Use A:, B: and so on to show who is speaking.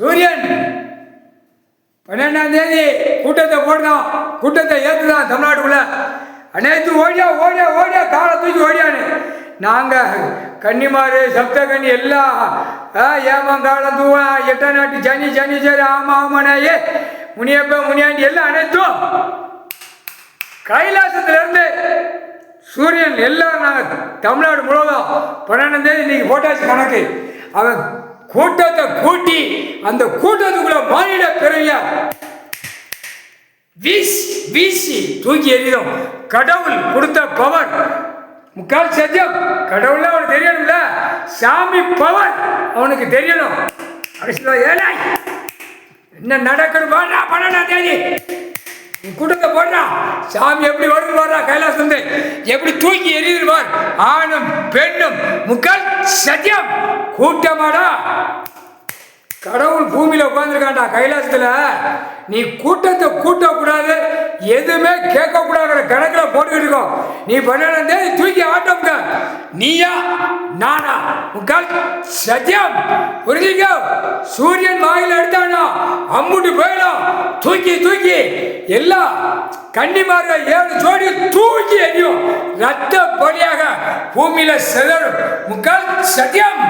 A: சூரியன் 12ஆம் தேதி கூட்டத்தை போடுதான், கூட்டத்தை ஏற்றுதான் தமிழ்நாட்டுக்குள்ள. அனைத்து ஓடியா ஓடியா ஓடியா காலை தூக்கி ஓடியான்னு நாங்கள் கன்னிமாறு சப்தகன்னி எல்லாம் ஏமங்காலம் தூவா எட்ட நாட்டு சனி சனி சரி ஆமா ஆமாண்ணே முனியப்ப முனியாண்டி எல்லாம் அனைத்தும் கைலாசத்திலிருந்து சூரியன் எல்லாரும் நாங்கள் தமிழ்நாடு முழுவதும் 12ஆம் தேதி இன்னைக்கு போட்டாச்சு கணக்கு. அவன் கூட்டத்தை கூட்டி அந்த கூட்டத்துக்குள்ள மானிட பிறவியா வீசி தூக்கி எறியும். கடவுள் கொடுத்த பவர் முக்கால் சத்தியம். கடவுள் அவனுக்கு தெரியணும்ல, சாமி பவர் அவனுக்கு தெரியணும். ஏழை என்ன நடக்கணும் பாடுறா 12ஆம் தேதி கூட்டத்தை போடுறா. சாமி எப்படி வருது பாடுறா, கைலாசம் வந்து எப்படி தூக்கி எறியுவார். ஆணும் பெண்ணும் முக்கால் சத்தியம் கூட்டமாடா. கடவுள் பூமியில உட்காந்துருக்காண்டா கைலாசத்துல. நீ கூட்டத்தை கூட்டக்கூடாது, எதுவுமே கேட்கக்கூடாது கணக்கில் போட்டுக்கிட்டு இருக்கோம். நீ 12ஆம் தேதி தூக்கி ஆட்டம்ங்க. நீயா நானா முக்கால் சத்தியம் புரிஞ்சுக்க. சூரியன் வாயில எடுத்தானா அம்முட்டு போயிடும். தூக்கி தூக்கி எல்லாம் கன்னிமார்கள் 7 ஜோடி தூக்கி எறியும். ரத்த பொடியாக பூமியில செதறும். முக்கால் சத்தியம்.